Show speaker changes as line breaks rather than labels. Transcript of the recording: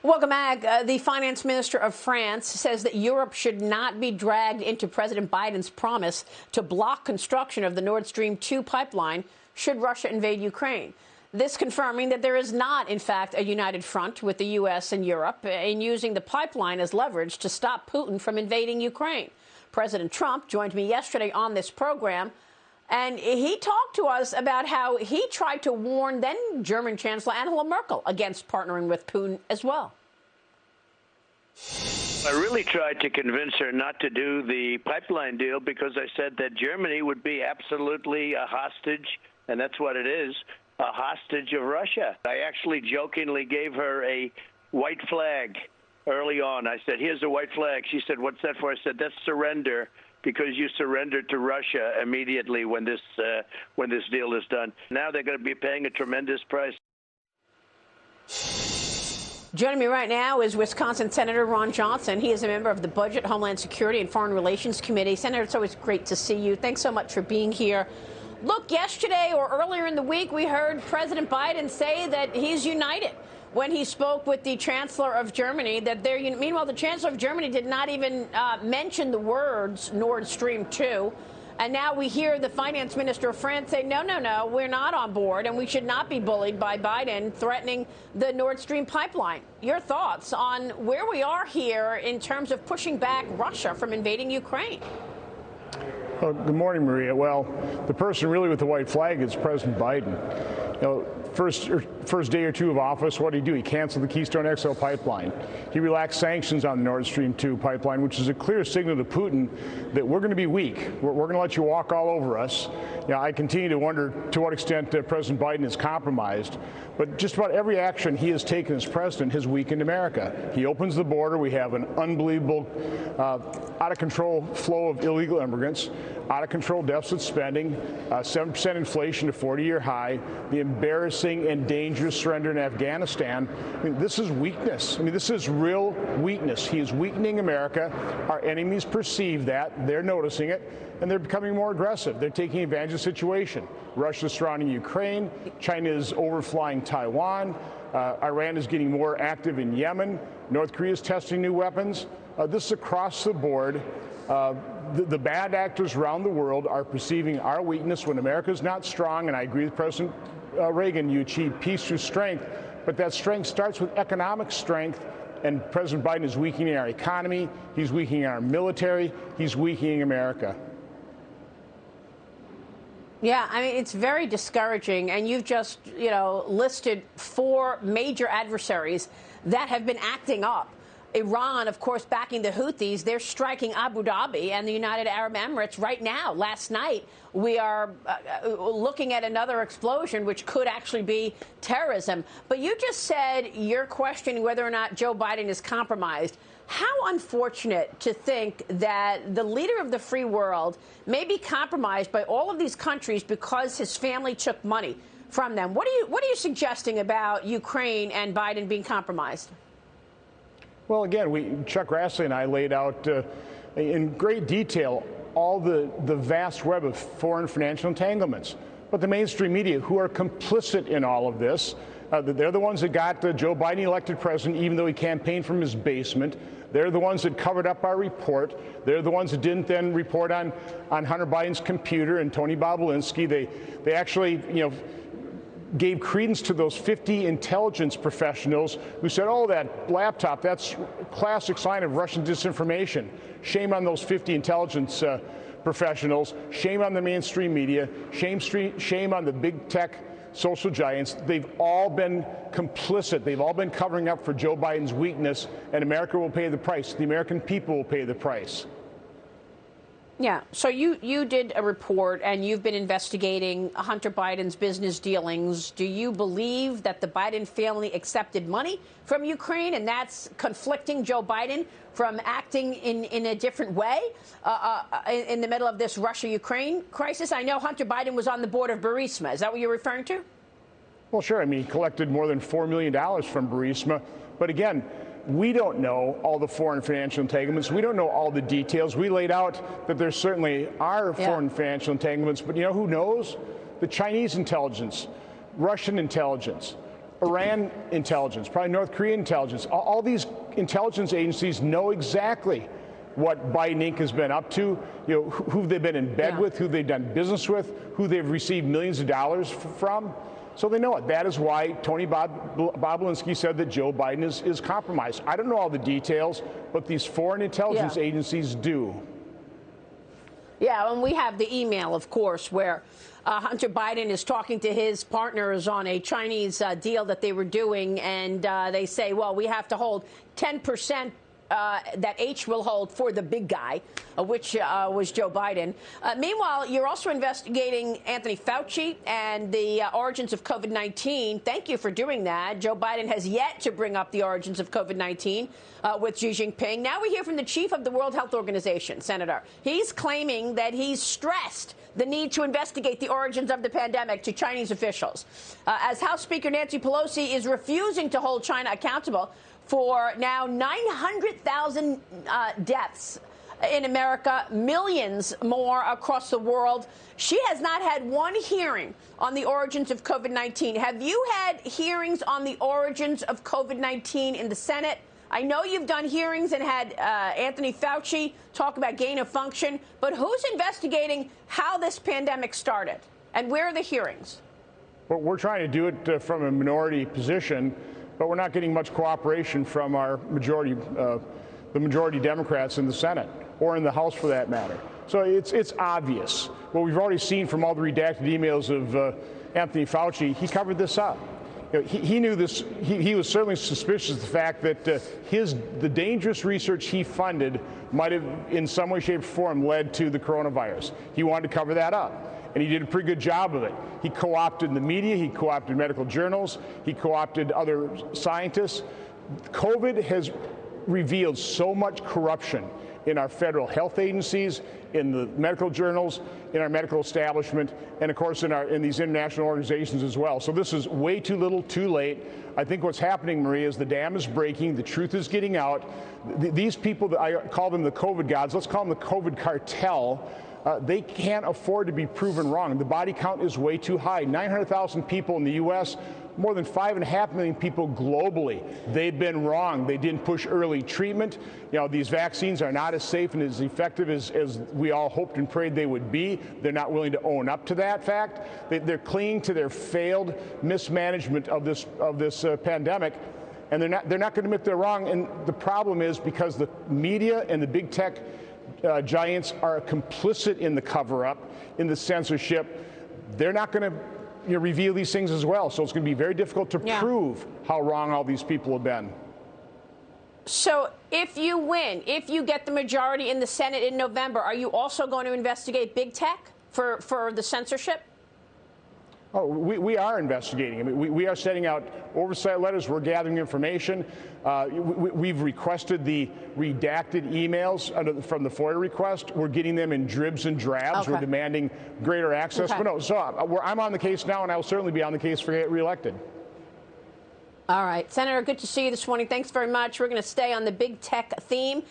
Welcome back. The finance minister of France says that Europe should not be dragged into President Biden's promise to block construction of the Nord Stream 2 pipeline should Russia invade Ukraine. This confirming that there is not, in fact, a united front with the U.S. and Europe in using the pipeline as leverage to stop Putin from invading Ukraine. President Trump joined me yesterday on this program, and he talked to us about how he tried to warn then German Chancellor Angela Merkel against partnering with Putin as well.
I really tried to convince her not to do the pipeline deal because I said that Germany would be absolutely a hostage, and that's what it is, a hostage of Russia. I actually jokingly gave her a white flag early on. I said, here's a white flag. She said, what's that for? I said, that's surrender, because you surrendered to Russia immediately when this deal is done. Now they're going to be paying a tremendous price.
Joining me right now is Wisconsin Senator Ron Johnson. He is a member of the Budget, Homeland Security, and Foreign Relations Committee. Senator, it's always great to see you. Thanks so much for being here. Look, yesterday or earlier in the week, we heard President Biden say that he's united when he spoke with the Chancellor of Germany. Meanwhile, the Chancellor of Germany did not even mention the words Nord Stream 2. And now we hear the finance minister of France say, no, we're not on board, and we should not be bullied by Biden threatening the Nord Stream pipeline. Your thoughts on where we are here in terms of pushing back Russia from invading Ukraine?
Well, good morning, Maria. Well, the person really with the white flag is President Biden. You know, first day or two of office, what did he do? He canceled the Keystone XL pipeline. He relaxed sanctions on the Nord Stream 2 pipeline, which is a clear signal to Putin that we're going to be weak. We're going to let you walk all over us. You know, I continue to wonder to what extent President Biden is compromised. But just about every action he has taken as president has weakened America. He opens the border. We have an unbelievable, out-of-control flow of illegal immigrants, out-of-control deficit spending, 7% inflation, a 40-year high, the embarrassing and dangerous surrender in Afghanistan. I mean, this is weakness. I mean, this is real weakness. He is weakening America. Our enemies perceive that. They're noticing it, and they're becoming more aggressive. They're taking advantage of the situation. Russia's surrounding Ukraine. China is overflying Taiwan. Iran is getting more active in Yemen. North Korea is testing new weapons. This is across the board. The bad actors around the world are perceiving our weakness when America is not strong, and I agree with President Reagan, you achieve peace through strength, but that strength starts with economic strength, and President Biden is weakening our economy, he's weakening our military, he's weakening America.
Yeah, I mean, it's very discouraging, and you've just, listed 4 major adversaries that have been acting up. Iran, of course, backing the Houthis. They're striking Abu Dhabi and the United Arab Emirates right now. Last night, we are looking at another explosion, which could actually be terrorism. But you just said you're questioning whether or not Joe Biden is compromised. How unfortunate to think that the leader of the free world may be compromised by all of these countries because his family took money from them. What are you suggesting about Ukraine and Biden being compromised?
Well, again, Chuck Grassley and I laid out in great detail all the vast web of foreign financial entanglements. But the mainstream media, who are complicit in all of this, they're the ones that got Joe Biden elected president, even though he campaigned from his basement. They're the ones that covered up our report. They're the ones that didn't then report on Hunter Biden's computer and Tony Bobulinski. They actually, gave credence to those 50 intelligence professionals who said, oh, that laptop, that's a classic sign of Russian disinformation. Shame on those 50 intelligence professionals. Shame on the mainstream media. Shame on the big tech social giants. They've all been complicit. They've all been covering up for Joe Biden's weakness, and America will pay the price. The American people will pay the price.
Yeah. So you did a report, and you've been investigating Hunter Biden's business dealings. Do you believe that the Biden family accepted money from Ukraine, and that's conflicting Joe Biden from acting in a different way in the middle of this Russia-Ukraine crisis? I know Hunter Biden was on the board of Burisma. Is that what you're referring to?
Well, sure. I mean, he collected more than $4 million from Burisma. But again, we don't know all the foreign financial entanglements. We don't know all the details. We laid out that there certainly are foreign financial entanglements, but you know who knows? The Chinese intelligence, Russian intelligence, Iran intelligence, probably North Korean intelligence. All these intelligence agencies know exactly what Biden Inc. has been up to, who they've been in bed with, who they've done business with, who they've received millions of dollars from. So they know it. That is why Tony Bobulinski said that Joe Biden is compromised. I don't know all the details, but these foreign intelligence agencies do.
Yeah, and we have the email, of course, where Hunter Biden is talking to his partners on a Chinese deal that they were doing, and they say, well, we have to hold 10%. That H will hold for the big guy, which was Joe Biden. Meanwhile, you're also investigating Anthony Fauci and the origins of COVID-19. Thank you for doing that. Joe Biden has yet to bring up the origins of COVID-19 with Xi Jinping. Now we hear from the chief of the World Health Organization, Senator. He's claiming that he's stressed the need to investigate the origins of the pandemic to Chinese officials. As House Speaker Nancy Pelosi is refusing to hold China accountable for now 900,000 deaths in America, millions more across the world. She has not had one hearing on the origins of COVID-19. Have you had hearings on the origins of COVID-19 in the Senate? I know you've done hearings and had Anthony Fauci talk about gain of function, but who's investigating how this pandemic started? And where are the hearings?
Well, we're trying to do it from a minority position, but we're not getting much cooperation from our majority, the majority Democrats in the Senate or in the House for that matter. So it's obvious. What we've already seen from all the redacted emails of Anthony Fauci, he covered this up. He knew this. He was certainly suspicious of the fact that the dangerous research he funded might have, in some way, shape, or form, led to the coronavirus. He wanted to cover that up. And he did a pretty good job of it. He co-opted the media, he co-opted medical journals, he co-opted other scientists. COVID has revealed so much corruption in our federal health agencies, in the medical journals, in our medical establishment, and of course in these international organizations as well. So this is way too little, too late. I think what's happening, Maria, is the dam is breaking, the truth is getting out. These people, I call them the COVID gods, let's call them the COVID cartel. They can't afford to be proven wrong. The body count is way too high. 900,000 people in the U.S., more than 5.5 million people globally. They've been wrong. They didn't push early treatment. These vaccines are not as safe and as effective as we all hoped and prayed they would be. They're not willing to own up to that fact. They're clinging to their failed mismanagement of this pandemic. And they're not going to admit they're wrong. And the problem is because the media and the big tech giants are complicit in the cover-up, in the censorship. They're not going to reveal these things as well. So it's going to be very difficult to prove how wrong all these people have been.
So if you win, if you get the majority in the Senate in November, are you also going to investigate big tech for the censorship?
Oh, we are investigating. I mean, we are sending out oversight letters. We're gathering information. We've requested the redacted emails from the FOIA request. We're getting them in dribs and drabs. Okay. We're demanding greater access. Okay. But no, so I'm on the case now, and I will certainly be on the case for getting reelected.
All right. Senator, good to see you this morning. Thanks very much. We're going to stay on the big tech theme.